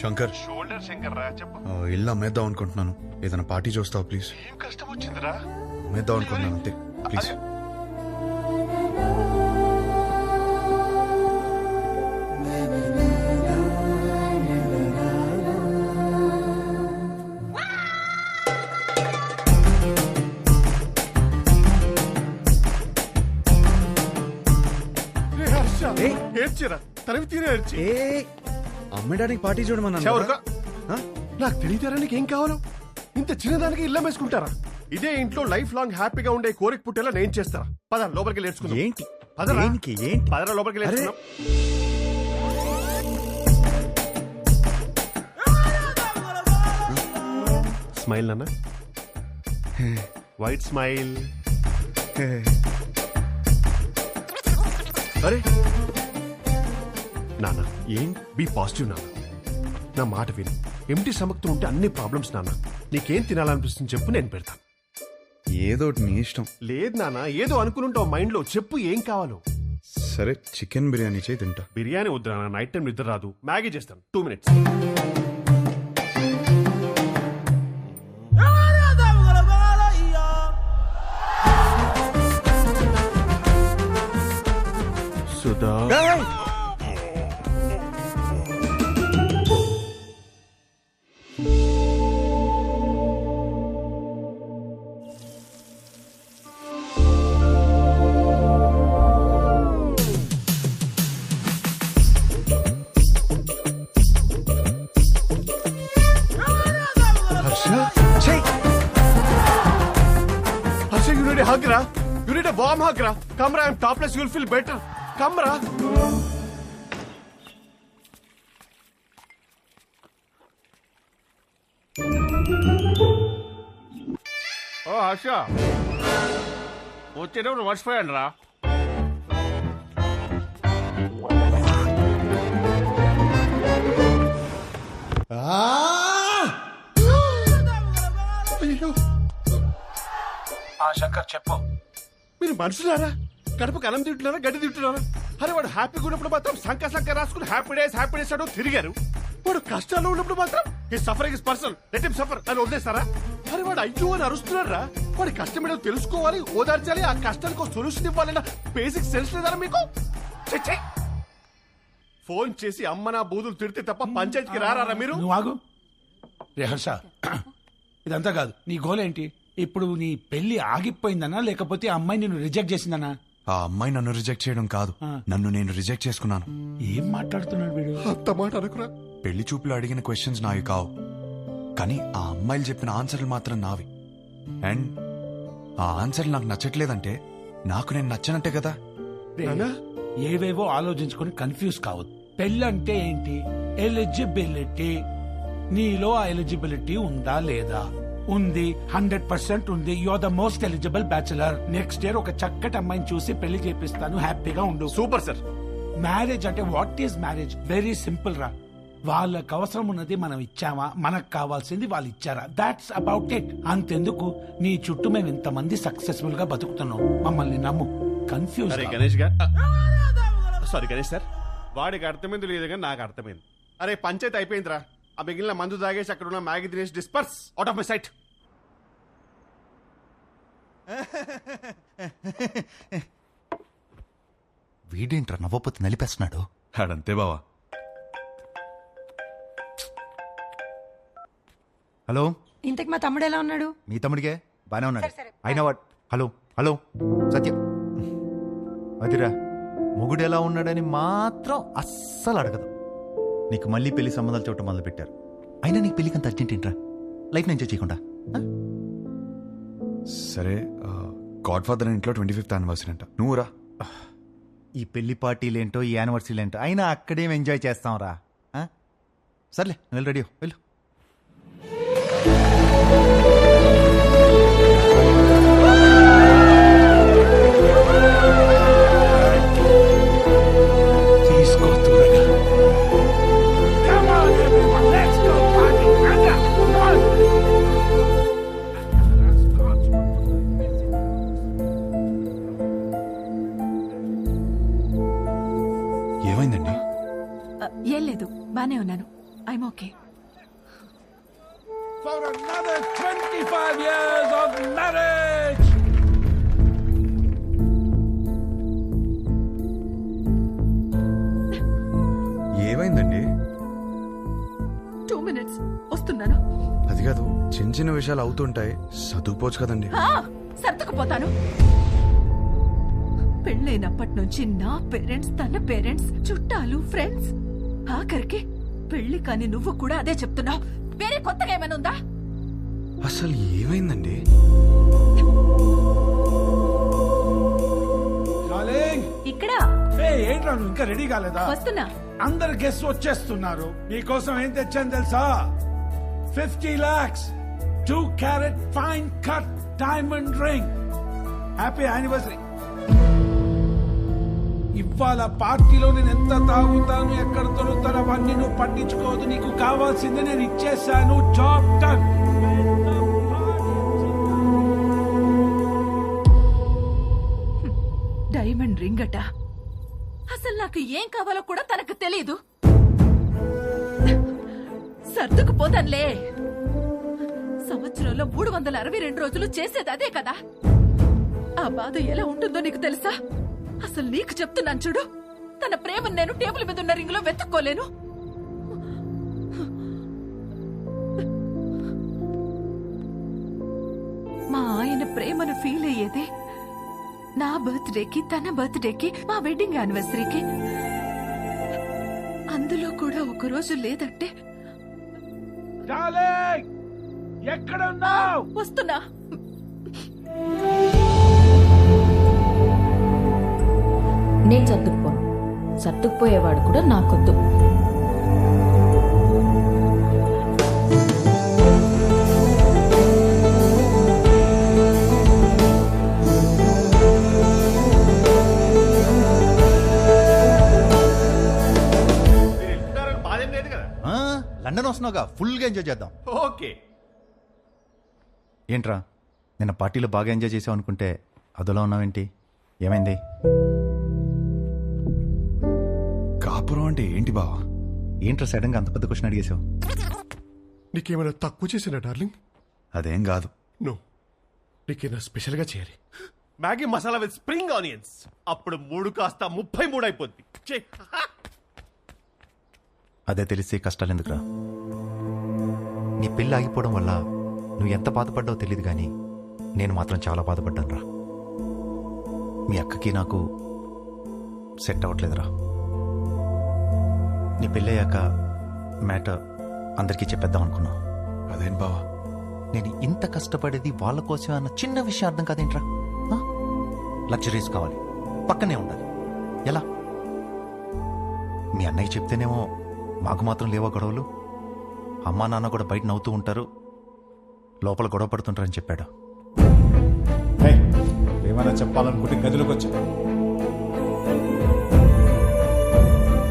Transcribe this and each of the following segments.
Shankar, shoulder Shankar రా చెప్పు. ఇల్లు అమ్మేద్దాం అనుకుంటున్నాను. ఏదైనా పార్టీ చూస్తావు ప్లీజ్? ఏం కష్టం వచ్చిందిరా? అమ్మేద్దాం అనుకుంటున్నాను అంతే, ప్లీజ్. ఏడ్చిరా తనవి తీరే ఏడ్చి. అమ్మేయడానికి పార్టీ చూడమన్నా. నాకు తెలియతారా నీకు ఏం కావాలో? ఇంత చిన్నదానికి ఇల్లు వేసుకుంటారా? ఇదే ఇంట్లో లైఫ్ లాంగ్ హ్యాపీగా ఉండే కోరిక పుట్టేలా నేను చేస్తారా? పద లోపలికి నేర్చుకుందాం. ఏంటి పదరా ఏంటి ఏంటి? పదరా లోపలికి నేర్చుకుందాం. స్మైల్ నాన్న, వైట్ స్మైల్. అరే నాన్న, ఏం బీ పాజిటివ్ నాన్న. నా మాట విను. ఎంటీ స్టమక్తో ఉంటే అన్ని ప్రాబ్లమ్స్ నాన్న. నీకేం తినాలనిపిస్తుంది చెప్పు, నేను పెడతాను. ఏదో ఒకటి నీ ఇష్టం. లేదు నాన్న, ఏదో అనుకునుంటావు మైండ్ లో. చెప్పు ఏం కావాలో. సరే, చికెన్ బిర్యానీ చేయి, తింటా. బిర్యానీ వద్దు నాన్న, నైట్ టైం నిద్ర రాదు. మ్యాగీ చేస్తాను, 2 minutes. Sudha, you need a hug, ra. You need a warm hug, ra. Come, ra. I'm topless. You'll feel better. Come, ra. ఓ హర్ష, వచ్చేటప్పుడు మర్చిపోయాను రా. శంకర్ చెప్పు. మీరు మనుషులారా? కడుపుకి అన్నం తింటున్నారా, గడ్డి తింటున్నారా? అరే వాడు హ్యాపీగా ఉన్నప్పుడు మాత్రం సంక రాసుకుని హ్యాపీ డేస్ అంటూ తిరిగారు. వాడు కష్టాల్లో ఉన్నప్పుడు మాత్రం ఈ suffering is personal, let him suffer అని వదిలేస్తారా? అరే వాడు అయ్యో అని అరుస్తున్నారా? వాడి కష్టం ఏంటో తెలుసుకోవాలి, ఓదార్చాలి, ఆ కష్టానికి సొల్యూషన్ ఇవ్వాలన్న బేసిక్ సెన్స్ లేదారా మీకు? చచ్చే ఫోన్ చేసి అమ్మ నా బూదులు తిడితే తప్ప పంచాయతీకి రారా మీరు? నువ్వు ఆగు. రే హర్ష, ఇదంతా కాదు. నీ గోల్ ఏంటి ఇప్పుడు? నీ పెళ్లి ఆగిపోయిందనా లేకపోతే ఆ అమ్మాయి నిన్ను రిజెక్ట్ చేసిందనా? ఆ అమ్మాయి నన్ను రిజెక్ట్ చేయడం కాదు, నన్ను నేను రిజెక్ట్ చేసుకున్నాను. ఏం మాట్లాడుతున్నాడు వీడు? అంత మాట అనుకురా. పెళ్లి చూపులు అడిగిన క్వశ్చన్స్ నావి కావు, కానీ ఆ అమ్మాయిలు చెప్పిన ఆన్సర్లు మాత్రం నావి. అండ్ ఆ ఆన్సర్లు నాకు నచ్చట్లేదంటే నాకు నేను నచ్చనట్టే కదా. ఏవేవో ఆలోచించుకొని కన్ఫ్యూజ్ కావద్దు. పెళ్ళంటే ఏంటి? ఎలిజిబిలిటీ. నీలో ఆ ఎలిజిబిలిటీ ఉందా లేదా? ఉంది, 100% ఉంది. You are the most eligible bachelor. Next year ఒక చక్కటి అమ్మాయిని చూసి పెళ్లి చేపిస్తాను, హ్యాపీగా ఉండు. Super sir. మ్యారేజ్ అంటే what is marriage? Very simple రా. వాళ్ళకి అవసరం ఉన్నది మనం ఇచ్చామా, మనకు కావాల్సింది వాళ్ళు ఇచ్చారా, దాట్స్ అబౌట్ ఇట్. అంతెందుకు నీ చుట్టూ మేము ఇంతమంది సక్సెస్ఫుల్ గా బతుకుతున్నాం, మమ్మల్ని నమ్ము. కన్ఫ్యూజ్. గణేష్ గారు, సారీ గణేష్ సార్, వాడికి అర్థమైంది లేదు కానీ నాకు అర్థమైంది. అరే పంచాయతీ అయిపోయిందిరా. ఆ మిగిలిన మందు తాగేసి అక్కడ ఉన్న మ్యాగీ తినేసి disperse out of my sight. వీడేంట్రా నవ్వపోతే నలిపేస్తున్నాడు? ఆడంతే బావా. హలో, ఇంతకు మా తమ్ముడు ఎలా ఉన్నాడు? మీ తమ్ముడికే బానే ఉన్నాడు. అయినా వాడు హలో హలో సత్యం అదిరా, మొగుడు ఎలా ఉన్నాడని మాత్రం అస్సలు అడగదు. నీకు మళ్ళీ పెళ్లి సంబంధాలు చూడటం మొదలు పెట్టారు. అయినా నీకు పెళ్లికంత అర్జెంట్ ఏంట్రా? లైఫ్ ఎంజాయ్ చేయకుండా? సరే, గాడ్ ఫాదర్ ఇంట్లో 25th యానివర్సరీ అంట, నువ్వు రా. ఈ పెళ్లి పార్టీలేంటో ఈ యానివర్సరీలేంటో, అయినా అక్కడేం ఎంజాయ్ చేస్తాం రా. సర్లే, నువ్వు రెడీ వెళ్ళు. ఏమైందండి? ఏం లేదు, బానే ఉన్నాను. I'm okay. For another 25 years of marriage. ఏమైందండి? 2 minutes వస్తున్నాను. అది కాదు, చిన్న చిన్న విషయాలు అవుతుంటాయి, చదువుకోవచ్చు కదండి. సర్దుకుపోతాను. పెళ్ళైనప్పటి నుంచి నా పేరెంట్స్, తన పేరెంట్స్, చుట్టాలు, ఫ్రెండ్స్, ఆఖరికి పెళ్లి కాని నువ్వు కూడా అదే చెప్తున్నావు. వేరే కొత్తగా ఏమైనా ఉందా? అసలు ఏమైందండి? డార్లింగ్, ఇక్కడ ఏంట్రా నువ్వు ఇంకా రెడీ కాలేదా? వస్తున్నా. అందరు గెస్ట్ వచ్చేస్తున్నారు. నీకోసం ఏం తెచ్చాను తెలుసా? 50 lakhs 2 carat fine cut diamond ring. Happy anniversary. ఇవాళ పార్టీలో నేను ఎంత తాగుతాను, ఎక్కడ దొరుకుతాను అవన్నీ నువ్వు పట్టించుకోవద్దు. నీకు కావాల్సింది నేను ఇచ్చేసాను. Job done. డైమండ్ రింగ్ అట. అసలు నాకు ఏం కావాలో కూడా తనకు తెలీదు. సర్దుకుపోతానులే. సంవత్సరంలో 362 రోజులు చేసేది అదే కదా. ఆ బాధ ఎలా ఉంటుందో నీకు తెలుసా? అసలు నీకు చెప్తున్నాను చూడు, తన ప్రేమను నేను టేబుల్ మీద ఉన్న రింగ్ లో వెతుక్కోలేను. మా ఆయన ప్రేమను ఫీల్ అయ్యేదే నా బర్త్డేకి, తన బర్త్డేకి, మా వెడ్డింగ్ యానివర్సరీకి. అందులో కూడా ఒక రోజు లేదంటే డార్లింగ్, ఎక్కడ ఉన్నావు? వస్తున్నా. నేను సర్దుకుపోను. సర్దుకుపోయేవాడు కూడా నాకొద్దు. బాధేం లేదు కదా? లండన్ వస్తున్నావుగా, ఫుల్గా ఎంజాయ్ చేద్దాం. ఓకే. ఏంట్రా నిన్న పార్టీలో బాగా ఎంజాయ్ చేసావు అనుకుంటే అదోలా ఉన్నావేంటి? ఏమైంది? కాపురం అంటే ఏంటి బావా? ఏంట్రా సడన్గా అంత పెద్ద క్వశ్చన్ అడిగేశావు? నీకేమైనా తక్కువ చేసినా డార్లింగ్? అదేం కాదు. నో, నీకేమైనా స్పెషల్ గా చేయాలి. Maggi masala with spring onions. అప్పుడు 3 కాస్త 33 అయిపోద్ది. అదే తెలిసి కష్టాలు ఎందుకురా? నీ పెళ్ళి ఆగిపోవడం వల్ల నువ్వు ఎంత బాధపడ్డావో తెలియదు కానీ నేను మాత్రం చాలా బాధపడ్డాను రా. మీ అక్కకి నాకు సెట్ అవ్వట్లేదురా. నీ పెళ్ళయ్యాక మ్యాటర్ అందరికీ చెప్పేద్దాం అనుకున్నావు. అదేం బావా? నేను ఇంత కష్టపడేది వాళ్ళ కోసమే అన్న చిన్న విషయం అర్థం కాదేంట్రా? లగ్జరీస్ కావాలి, పక్కనే ఉండాలి. ఎలా? మీ అన్నయ్య చెప్తేనేమో మాకు మాత్రం లేవా గొడవలు? అమ్మా నాన్న కూడా బయట నవ్వుతూ ఉంటారు, లోపల గొడవ పడుతుంటారని చెప్పాడు. ఏమైనా చెప్పాలనుకుంటే గదిలోకి వచ్చా.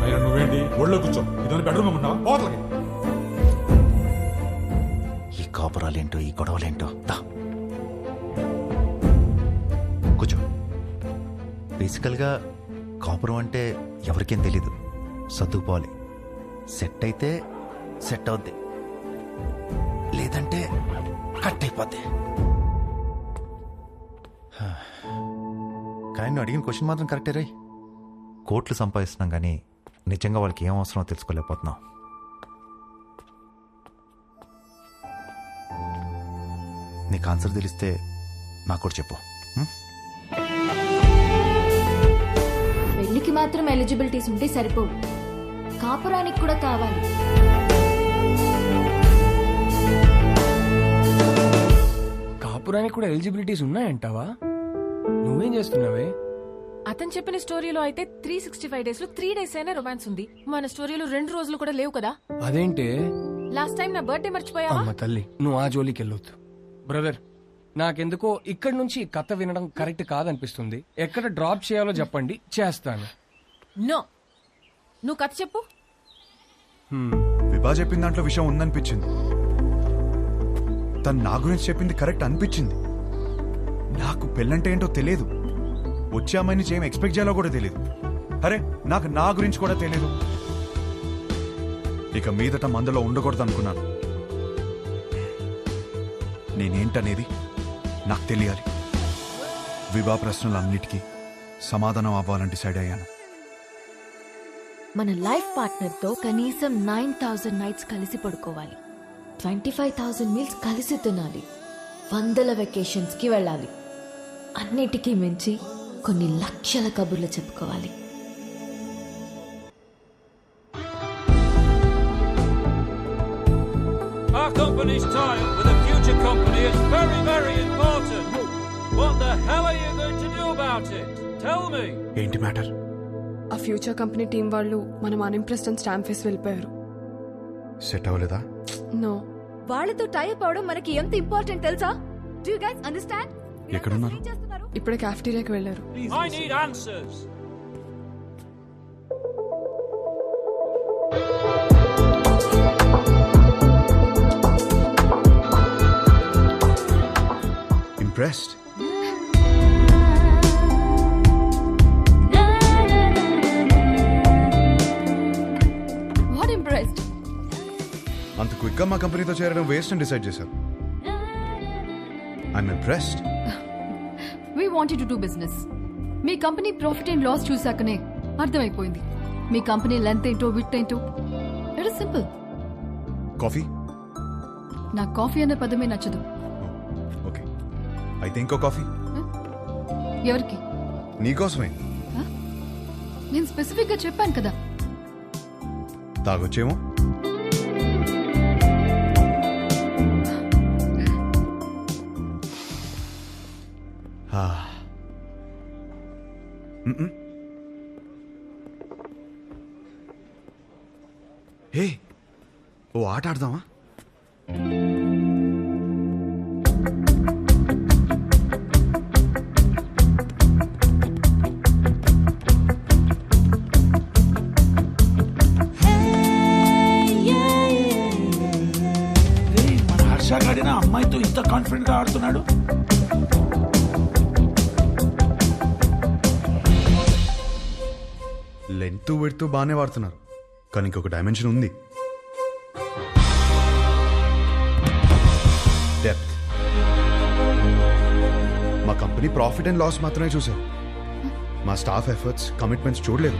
అయినా నువ్వేంటి ఒళ్ళో కూర్చో? ఇదో బెడ్రూమ్ ఉన్నావా? పోతలకి. ఈ కాపురాలేంటో, ఈ గొడవలేంటో. దా కూర్చో. బేసికల్గా కాపురం అంటే ఎవరికేం తెలీదు. సర్దుకుపోవాలి. సెట్ అయితే సెట్ అవుద్ది, లేదంటే కట్ అయిపోద్ది. కానీ నువ్వు అడిగిన క్వశ్చన్ మాత్రం కరెక్టే రై. కోట్లు సంపాదిస్తున్నాం కానీ నిజంగా వాళ్ళకి ఏం అవసరమో తెలుసుకోలేకపోతున్నాం. నీకు ఆన్సర్ తెలిస్తే నాకు కూడా చెప్పు. పెళ్లికి మాత్రం ఎలిజిబిలిటీస్ ఉంటే సరిపోవు, కాపురానికి కూడా కావాలి. కాపురానికి కూడా ఎలిజిబిలిటీస్ ఉన్నాయంటావా? నువ్వేం చేస్తున్నావే? అతను చెప్పిన స్టోరీలో అయితే 365 డేస్ లో 3 days అయినా రొమాన్స్ ఉంది. మన స్టోరీలో 2 రోజులు కూడా లేవు కదా. అదేంటే? లాస్ట్ టైం నా బర్త్డే మర్చిపోయావా? అమ్మ తల్లి, నువ్వు ఆ జోలికి వెళ్ళొద్దు. బ్రదర్, నాకెందుకో ఇక్కడి నుంచి ఈ కథ వినడం కరెక్ట్ కాదనిపిస్తుంది. ఎక్కడ డ్రాప్ చేయాలో చెప్పండి, చేస్తాను. నో, నువ్వు కథ చెప్పు. విభా చెప్పిన దాంట్లో విషయం ఉందనిపించింది. తను నా గురించి చెప్పింది కరెక్ట్ అనిపించింది. నాకు పెళ్ళంటే ఏంటో తెలియదు. వచ్చే అమ్మాయి నుంచి ఏం ఎక్స్పెక్ట్ చేయాలో కూడా తెలియదు. అరే, నాకు నా గురించి కూడా తెలియదు. ఇక మీదట మందులో ఉండకూడదు అనుకున్నాను. నేనేంటనేది నాకు తెలియాలి. వివాహ ప్రశ్నలన్నిటికీ సమాధానం అవ్వాలని డిసైడ్ అయ్యాను. మన లైఫ్ పార్ట్నర్ తో కనీసం 9,000 నైట్స్ కలిసి పడుకోవాలి, 25,000 మీల్స్ కలిసి తినాలి, 100 వెకేషన్స్ కి వెళ్ళాలి. అన్నిటికీ మించి కొన్ని లక్షల కబుర్లు చెప్పుకోవాలి. Our company's tie-up with a future company is very, very important. What the hell are you going to do about it? Tell me. ఏంటి మ్యాటర్? ఆ ఫ్యూచర్ కంపెనీ టీం వాళ్ళు మనం అన్ఇంప్రెస్డ్ అని స్టాంప్ వేసి వెళ్ళిపోయారు. సెట్ అవ్వలేదా? నో. వాళ్ళతో టైప్ అవడం మనకి ఎంత ఇంపార్టెంట్ తెలుసా? Do you guys understand? ఎక్కడున్నారు? ఇప్పుడే క్యాఫ్టీరియాకి వెళ్ళారు. I need answers. Impressed? What impressed? అంత క్విక్ గా మా కంపెనీతో చేరడం వేస్ట్ అని డిసైడ్ చేశారు. I'm impressed. We wanted to do business. మీ కంపెనీ ప్రాఫిట్ అండ్ లాస్ చూసాకనే అర్థమైపోయింది మీ కంపెనీ లెంత్ ఏంటో విడ్త్ ఏంటో. It is simple. కాఫీ? నాకు కాఫీ అనే పదమే నచ్చదు. ఓకే, అయితే ఇంకో కాఫీ. ఎవరికి? నీకోసమే. నేను స్పెసిఫిక్ గా చెప్పాను కదా. తాగొచ్చేమో. హే, ఓ ఆట ఆడదామా? మన హర్ష గాడిన అమ్మాయితో ఇంత కాన్ఫిడెంట్ గా ఆడుతున్నాడు. లెంత్ విడ్త్ బాగానే వాడుతున్నారు, కానీ ఇంకొక డైమెన్షన్ ఉంది. డెప్త్. మా కంపెనీ ప్రాఫిట్ అండ్ లాస్ మాత్రమే చూసారు, మా స్టాఫ్ ఎఫర్ట్స్, కమిట్మెంట్స్ చూడలేదు.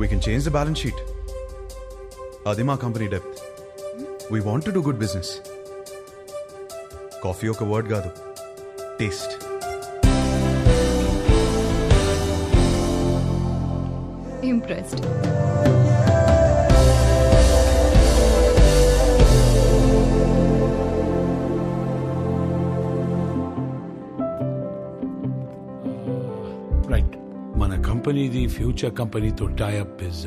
We can change the balance sheet. అది మా company depth. We want to do good business. Coffee ఒక వర్డ్ కాదు, టేస్ట్. ఇంప్రెస్డ్. రైట్, మన కంపెనీది ఫ్యూచర్ కంపెనీతో టైఅప్ ఇస్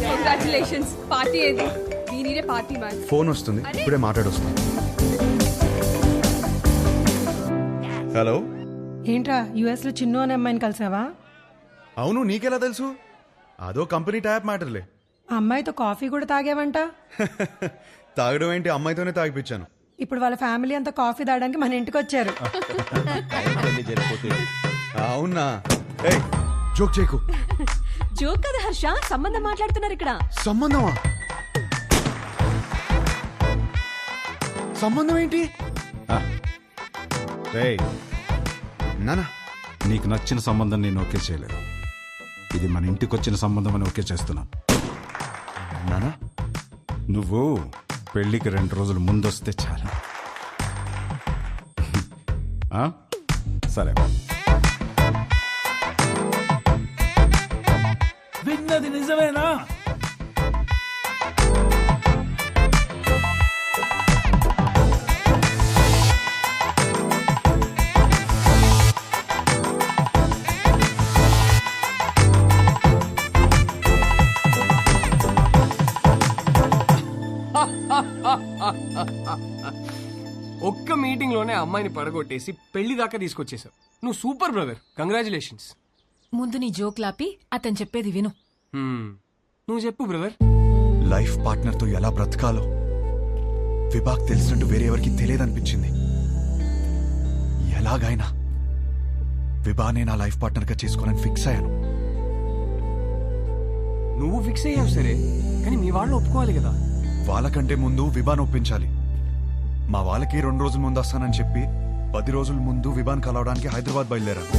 కంగ్రాచులేషన్స్. పార్టీ ఏది? దీనినే పార్టీ మ్యాన్. ఫోన్ వస్తుంది, ఇప్పుడే మాట్లాడొస్తుంది. హలో. ఏంట్రా యుఎస్ లో చిన్ను అనే అమ్మాయిని కలిసావా? అవును, నీకెలా తెలుసు? అదో కంపెనీ టైప్ మ్యాటర్లే. ఆ అమ్మాయితో కాఫీ కూడా తాగేవంట. తాగడం ఏంటి, అమ్మాయితోనే తాగిపించాను. ఇప్పుడు వాళ్ళ ఫ్యామిలీ అంతా కాఫీ తాగడానికి మన ఇంటికి వచ్చారు. అవునా? ఏయ్, జోక్ చేయకు. జోక్ కదా హర్ష, సంబంధం మాట్లాడుతున్నారు ఇక్కడ. సంబంధమా? సంబంధం ఏంటి? నానా, నీకు నచ్చిన సంబంధం నేను ఓకే చేయలేదు. ఇది మన ఇంటికి వచ్చిన సంబంధం అని ఓకే చేస్తున్నాను. నానా, నువ్వు పెళ్లికి 2 రోజులు ముందొస్తే చాలు. సరే. విన్నది నిజమేనా? ఒక్క మీటింగ్ లోనే అమ్మాయిని పడగొట్టేసి పెళ్లి దాకా తీసుకొచ్చేసావు. నువ్వు సూపర్ బ్రదర్, కంగ్రాచులేషన్స్. ముందు నీ జోక్ లాపి అతను చెప్పేది విను. నువ్వు చెప్పు బ్రదర్. లైఫ్ పార్ట్నర్ తో ఎలా బ్రతకాలో విభాగ్ తెలిసినట్టు వేరే ఎవరికి తెలియదనిపించింది. ఎలాగైనా విభానే నా లైఫ్ పార్ట్నర్గా చేసుకోవాలని ఫిక్స్ అయ్యాను. నువ్వు ఫిక్స్ అయ్యావు సరే, కానీ మీ వాళ్ళు ఒప్పుకోవాలి కదా. వాళ్ళకంటే ముందు విభాన్ ఒప్పించాలి. మా వాళ్ళకి 2 రోజుల ముందు వస్తానని చెప్పి 10 రోజుల ముందు విభాన్ కలవడానికి హైదరాబాద్ బయలుదేరాను.